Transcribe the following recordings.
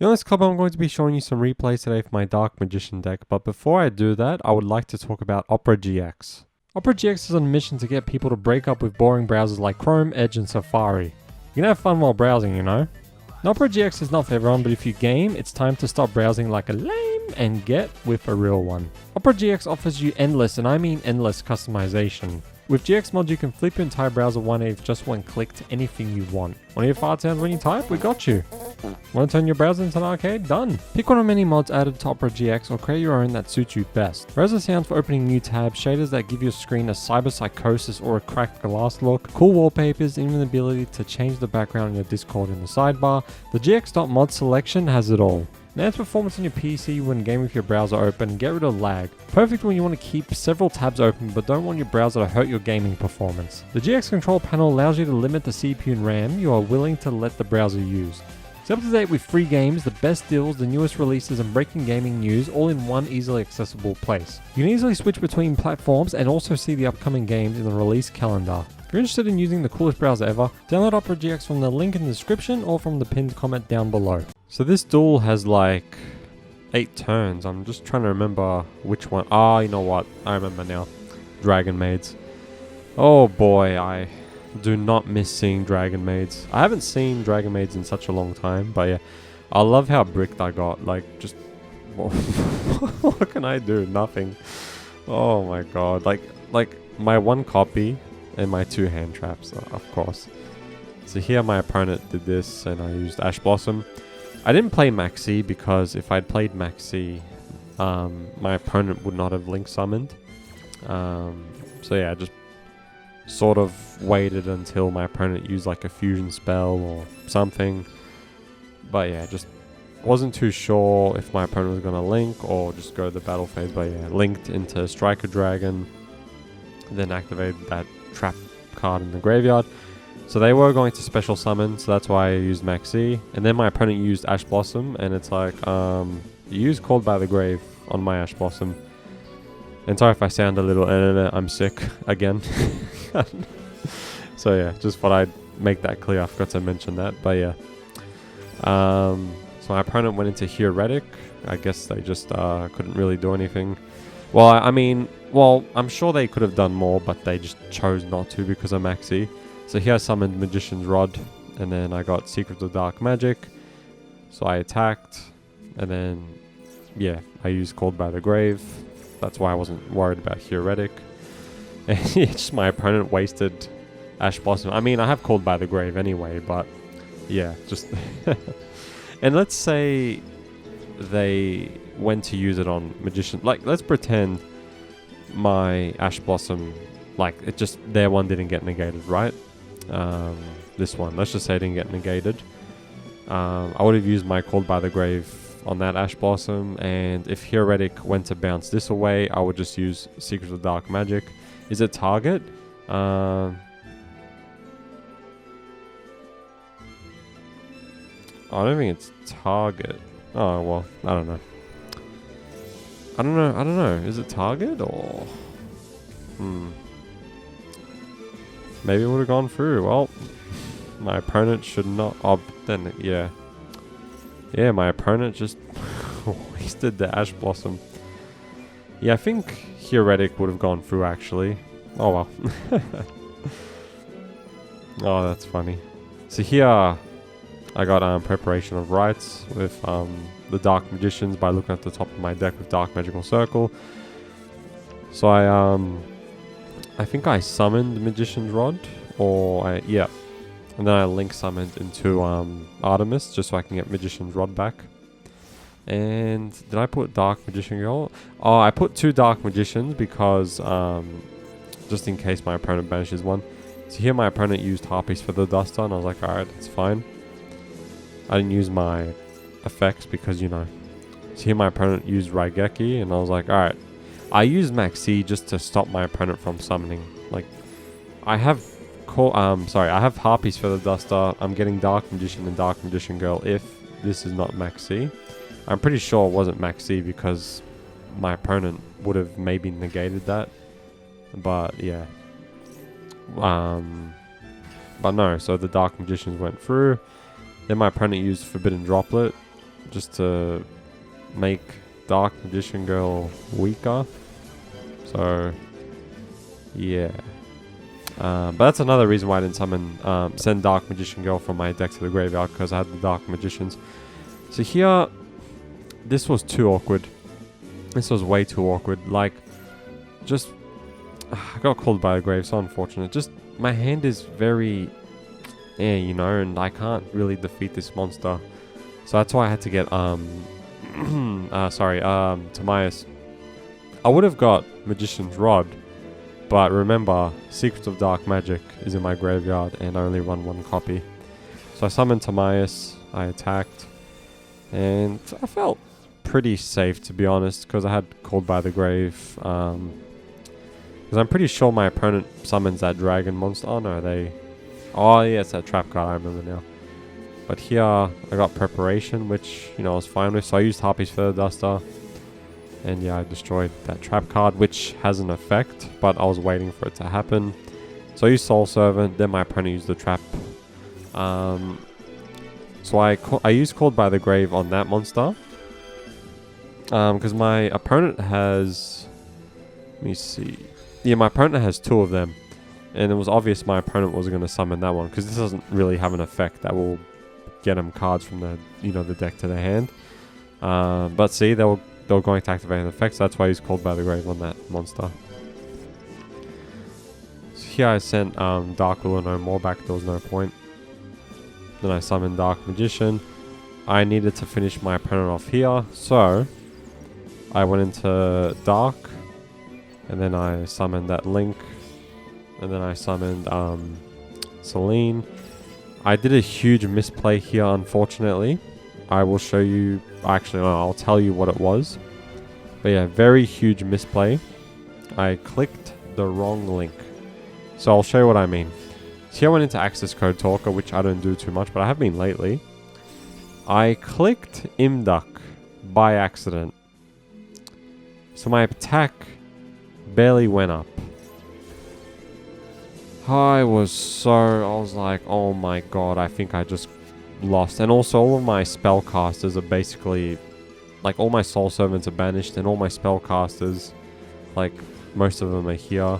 In this clip, I'm going to be showing you some replays today for my Dark Magician deck, but before I do that, I would like to talk about Opera GX. Opera GX is on a mission to get people to break up with boring browsers like Chrome, Edge, and Safari. You can have fun while browsing, you know? Now, Opera GX is not for everyone, but if you game, it's time to stop browsing like a lame and get with a real one. Opera GX offers you endless, and I mean endless, customization. With GX mods, you can flip your entire browser 180 with just one click to anything you want. Want to hear fart sounds when you type? We got you. Want to turn your browser into an arcade? Done. Pick one of many mods added to Opera GX or create your own that suits you best. Browser sounds for opening new tabs, shaders that give your screen a cyberpsychosis or a cracked glass look, cool wallpapers, even the ability to change the background in your Discord in the sidebar. The GX.mod selection has it all. Enhance performance on your PC when gaming with your browser open, get rid of lag. Perfect when you want to keep several tabs open but don't want your browser to hurt your gaming performance. The GX control panel allows you to limit the CPU and RAM you are willing to let the browser use. Stay up to date with free games, the best deals, the newest releases, and breaking gaming news all in one easily accessible place. You can easily switch between platforms and also see the upcoming games in the release calendar. If you're interested in using the coolest browser ever, download Opera GX from the link in the description or from the pinned comment down below. So this duel has like 8 turns. I'm just trying to remember which one. Ah, you know what? I remember now. Dragon Maids. Oh boy, I do not miss seeing Dragon Maids. I haven't seen Dragon Maids in such a long time, but yeah. I love how bricked I got. Like, just... what can I do? Nothing. Oh my god. Like my one copy and my 2 hand traps, of course. So here my opponent did this and I used Ash Blossom. I didn't play Maxi because if I'd played Maxi, my opponent would not have Link summoned. So yeah, I just sort of waited until my opponent used like a fusion spell or something. But yeah, just wasn't too sure if my opponent was going to Link or just go the battle phase. But yeah, linked into Striker Dragon, then activated that trap card in the graveyard. So they were going to special summon, so that's why I used Maxi. And then my opponent used Ash Blossom, and it's like, you used Called by the Grave on my Ash Blossom. And sorry if I sound a little, I'm sick again. So yeah, just thought I'd make that clear. I forgot to mention that, but yeah. So my opponent went into Heretic. I guess they just couldn't really do anything. Well, I mean, I'm sure they could have done more, but they just chose not to because of Maxi. So here I summoned Magician's Rod, and then I got Secrets of Dark Magic. So I attacked, and then, yeah, I used Called by the Grave. That's why I wasn't worried about Heretic. And it's just my opponent wasted Ash Blossom. I mean, I have Called by the Grave anyway, but yeah, just... And let's say they went to use it on Magician. Like, let's pretend my Ash Blossom, like, it just, their one didn't get negated, right? This one, let's just say it didn't get negated. I would have used my Called by the Grave on that Ash Blossom, and if Heretic went to bounce this away, I would just use Secrets of Dark Magic. Is it target? I don't think it's target. Oh, well, I don't know. I don't know. Is it target or... Maybe it would have gone through. Well, my opponent should not... Oh, then, yeah. Yeah, my opponent just wasted the Ash Blossom. Yeah, I think Heretic would have gone through, actually. Oh, well. Oh, that's funny. So here, I got Preparation of Rites with the Dark Magicians by looking at the top of my deck with Dark Magical Circle. So I think I summoned Magician's Rod, or yeah, and then I link summoned into Artemis just so I can get Magician's Rod back. And did I put Dark Magician Girl? Oh, I put 2 Dark Magicians because just in case my opponent banishes one. So here my opponent used Harpies for the Duster, and I was like, alright, that's fine. I didn't use my effects because, you know. So here my opponent used Raigeki, and I was like, alright. I used Maxi just to stop my opponent from summoning. Like, I have I have Harpies for the Duster. I'm getting Dark Magician and Dark Magician Girl if this is not Maxi. I'm pretty sure it wasn't Maxi because my opponent would have maybe negated that. But yeah. But no, so the Dark Magicians went through. Then my opponent used Forbidden Droplet. just to make Dark Magician Girl weaker. So yeah. But that's another reason why I didn't send Dark Magician Girl from my deck to the graveyard, because I had the Dark Magicians. So here, this was too awkward. This was way too awkward. Like, just I got called by the grave, so unfortunate. Just my hand is very, you know, and I can't really defeat this monster. So that's why I had to get Timaeus. I would have got Magician's Rod. But remember, Secrets of Dark Magic is in my graveyard and I only run one copy. So I summoned Timaeus, I attacked, and I felt pretty safe, to be honest, because I had Called by the Grave. Because I'm pretty sure my opponent summons that dragon monster. Oh no, oh yeah, it's that trap card, I remember now. But here, I got Preparation, which, you know, I was fine with. So I used Harpie's Feather Duster. And yeah, I destroyed that trap card, which has an effect, but I was waiting for it to happen. So I used Soul Servant, then my opponent used the trap. So I used Called by the Grave on that monster. Because my opponent has... Let me see. Yeah, my opponent has 2 of them. And it was obvious my opponent was going to summon that one, because this doesn't really have an effect that will get him cards from the, you know, the deck to their hand. But see, they were going to activate an effect, so that's why he's Called by the Grave on that monster. So here I sent Dark Ruler no more back, there was no point. Then I summoned Dark Magician. I needed to finish my opponent off here, so I went into Dark, and then I summoned that Link, and then I summoned Celine. I did a huge misplay here, unfortunately. I will show you, actually no, I'll tell you what it was. But yeah, very huge misplay. I clicked the wrong link. So I'll show you what I mean. So here I went into Access Code Talker, which I don't do too much, but I have been lately. I clicked Imduck by accident. So my attack barely went up. I was like, oh my god, I think I just lost. And also all of my spellcasters are basically, like, all my Soul Servants are banished, and all my spellcasters, like, most of them are here.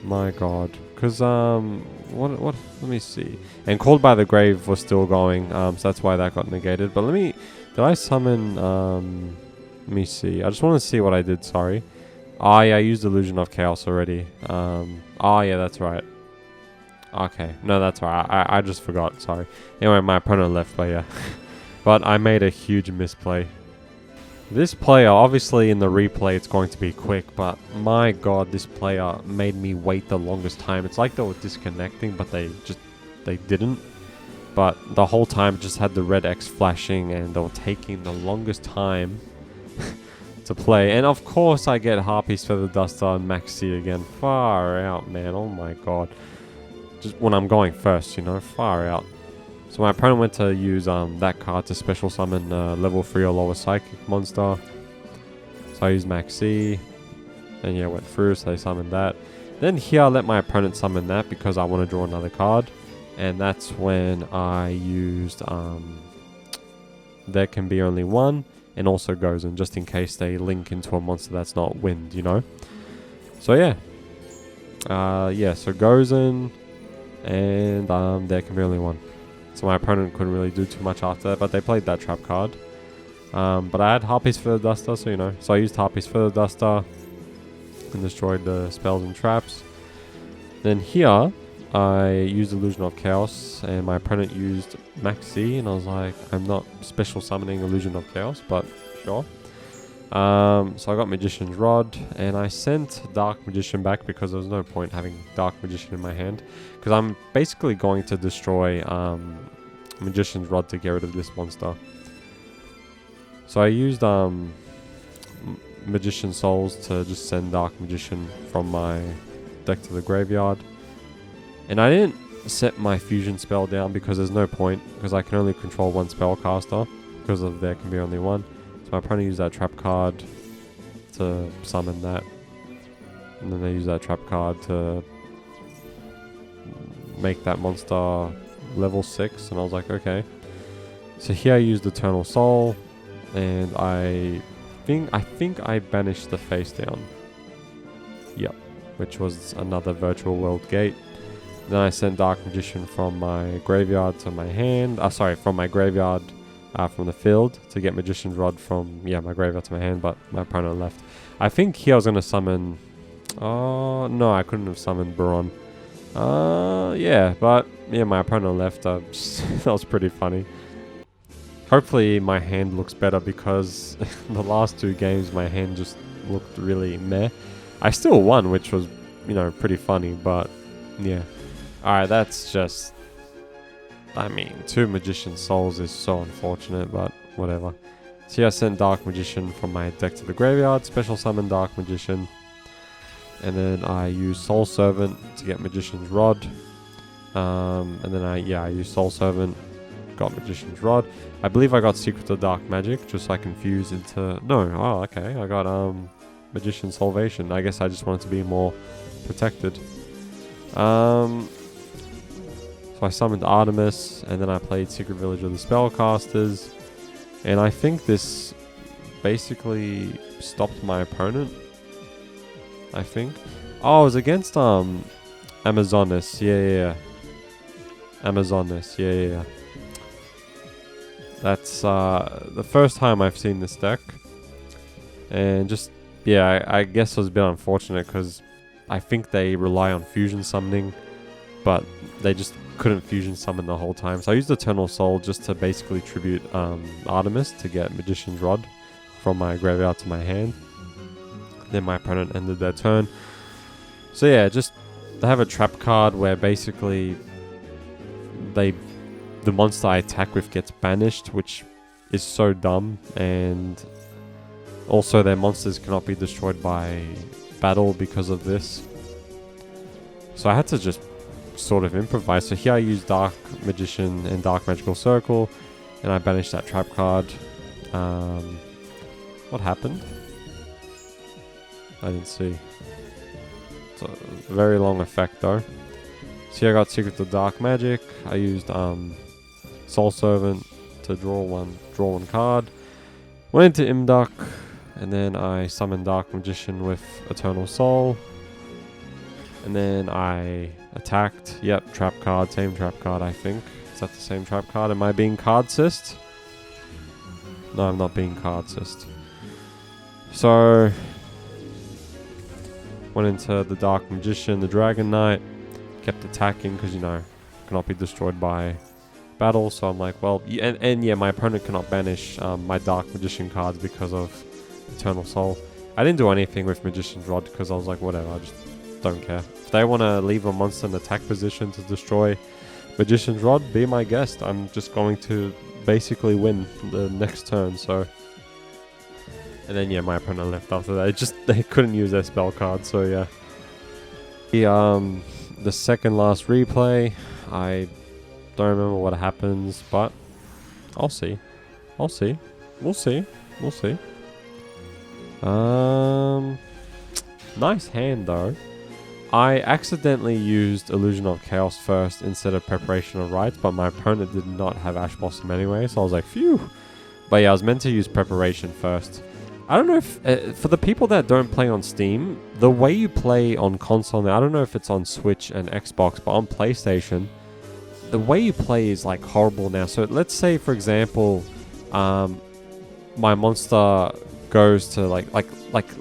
My god. Because what let me see. And Called by the Grave was still going, so that's why that got negated. But did I summon let me see. I just want to see what I did, sorry. Oh yeah, I used Illusion of Chaos already. Oh yeah, that's right. Okay, no, that's right. I just forgot, sorry. Anyway, my opponent left, but yeah. But I made a huge misplay. This player, obviously in the replay it's going to be quick, but my god, this player made me wait the longest time. It's like they were disconnecting, but they didn't. But the whole time just had the red X flashing, and they were taking the longest time to play. And of course I get Harpie's Feather Duster and Maxi again. Far out, man. Oh my god. Just when I'm going first, you know, far out. So my opponent went to use that card to special summon level 3 or lower Psychic monster. So I used Maxi. And yeah, went through, so they summoned that. Then here I let my opponent summon that because I want to draw another card. And that's when I used There Can Be Only One. And also Gozen, just in case they link into a monster that's not wind, you know. So yeah. Yeah, so Gozen. And There Can Be Only One. So my opponent couldn't really do too much after that, but they played that trap card. But I had Harpie's Feather Duster, so you know. So I used Harpie's Feather Duster and destroyed the spells and traps. Then here, I used Illusion of Chaos, and my opponent used Maxi, and I was like, I'm not special summoning Illusion of Chaos, but sure. So I got Magician's Rod, and I sent Dark Magician back because there was no point having Dark Magician in my hand. Because I'm basically going to destroy Magician's Rod to get rid of this monster. So I used Magician Souls to just send Dark Magician from my deck to the graveyard. And I didn't set my fusion spell down because there's no point, because I can only control one spellcaster because of There Can Be Only One. So my opponent used that trap card to summon that, and then they use that trap card to make that monster level 6, and I was like, okay. So here I used Eternal Soul, and I think I banished the face down. Yep, which was another virtual world gate. Then I sent Dark Magician from my graveyard to my hand. From my graveyard, from the field to get Magician's Rod from my graveyard to my hand, but my opponent left. I think here I was gonna summon. Oh no, I couldn't have summoned Baron. But my opponent left. That was pretty funny. Hopefully my hand looks better, because the last 2 games my hand just looked really meh. I still won, which was, pretty funny, but yeah. Alright, that's just... I mean, 2 Magician Souls is so unfortunate, but whatever. So yeah, I sent Dark Magician from my deck to the graveyard, special summon Dark Magician. And then I used Soul Servant to get Magician's Rod. And then I used Soul Servant, got Magician's Rod. I believe I got Secret of Dark Magic, just so I can fuse into... I got Magician's Salvation. I guess I just wanted to be more protected. So I summoned Artemis, and then I played Secret Village of the Spellcasters. And I think this basically stopped my opponent. I think. Oh, it was against Amazonas. Yeah. Amazonas. Yeah. That's the first time I've seen this deck. And just, I guess it was a bit unfortunate, because I think they rely on fusion summoning, but they just couldn't fusion summon the whole time. So I used Eternal Soul just to basically tribute Artemis to get Magician's Rod from my graveyard to my hand. Then my opponent ended their turn. So yeah, just they have a trap card where basically the monster I attack with gets banished, which is so dumb, and also their monsters cannot be destroyed by battle because of this. So I had to just sort of improvise. So here I used Dark Magician and Dark Magical Circle, and I banished that trap card. What happened? I didn't see. It's a very long effect though. So here I got Secret of Dark Magic. I used Soul Servant to draw one card. Went into Imduk, and then I summoned Dark Magician with Eternal Soul. And then I attacked. Yep, trap card, same trap card I think. Is that the same trap card? Am I being card-sist? No, I'm not being card-sist. So went into the Dark Magician, the Dragon Knight, kept attacking because, cannot be destroyed by battle. So I'm like, well, my opponent cannot banish my Dark Magician cards because of Eternal Soul. I didn't do anything with Magician's Rod because I was like, whatever, I just don't care. If they want to leave a monster in attack position to destroy Magician's Rod, be my guest. I'm just going to basically win the next turn, so... And then my opponent left after that. They couldn't use their spell card, so yeah. The second last replay, I don't remember what happens, but I'll see. We'll see. Nice hand though. I accidentally used Illusion of Chaos first instead of Preparation of Rites, but my opponent did not have Ash Blossom anyway, so I was like, phew. But yeah, I was meant to use Preparation first. I don't know if, for the people that don't play on Steam, the way you play on console now, I don't know if it's on Switch and Xbox, but on PlayStation, the way you play is like horrible now. So let's say, for example, my monster goes to like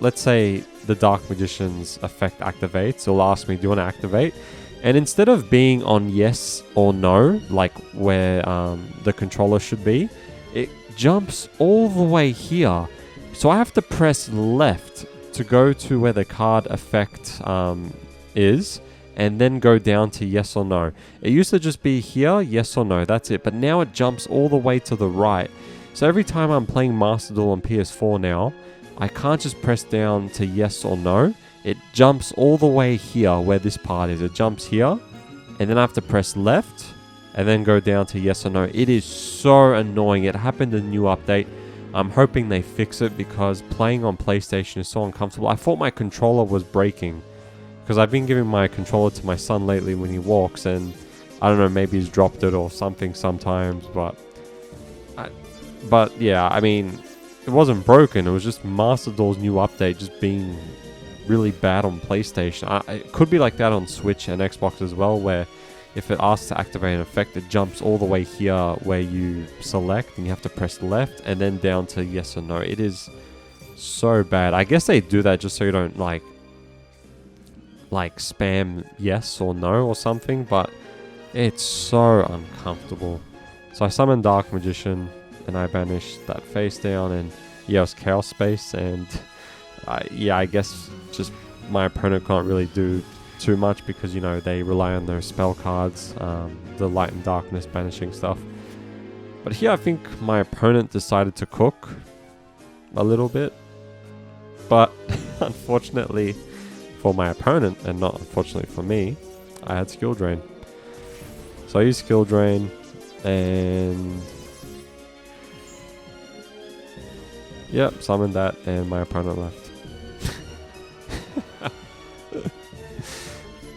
let's say the Dark Magician's effect activates. It'll ask me, do you want to activate? And instead of being on yes or no, like where the controller should be, it jumps all the way here. So I have to press left to go to where the card effect is, and then go down to yes or no. It used to just be here, yes or no, that's it. But now it jumps all the way to the right. So every time I'm playing Master Duel on PS4 now, I can't just press down to yes or no. It jumps all the way here where this part is. It jumps here, and then I have to press left, and then go down to yes or no. It is so annoying. It happened in the new update. I'm hoping they fix it because playing on PlayStation is so uncomfortable. I thought my controller was breaking because I've been giving my controller to my son lately when he walks, and I don't know, maybe he's dropped it or something sometimes, but But yeah, I mean, it wasn't broken. It was just Master Duel's new update just being really bad on PlayStation. It could be like that on Switch and Xbox as well, where if it asks to activate an effect, it jumps all the way here where you select and you have to press left and then down to yes or no. It is so bad. I guess they do that just so you don't like spam yes or no or something, but it's so uncomfortable. So I summoned Dark Magician and I banished that face down and yeah, it was Chaos Space, and yeah, I guess just my opponent can't really do too much because, you know, they rely on those spell cards, the Light and Darkness banishing stuff. But here I think my opponent decided to cook a little bit, but unfortunately for my opponent and not unfortunately for me, I had Skill Drain. So I used Skill Drain and yep, summoned that and my opponent left.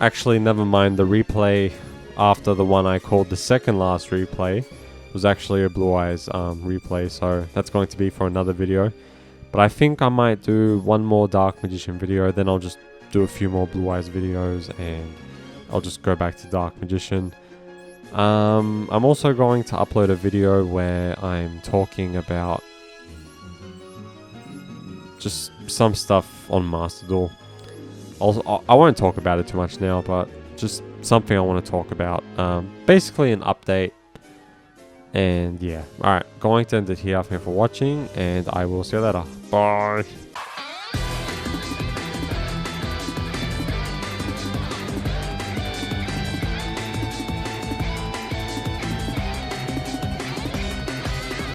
Actually, never mind, the replay after the one I called the second last replay was actually a Blue Eyes replay, so that's going to be for another video. But I think I might do one more Dark Magician video, then I'll just do a few more Blue Eyes videos and I'll just go back to Dark Magician. I'm also going to upload a video where I'm talking about just some stuff on Master Duel. I won't talk about it too much now, but just something I want to talk about. Basically an update. And yeah. Alright, going to end it here. Thank you for watching, and I will see you later. Bye.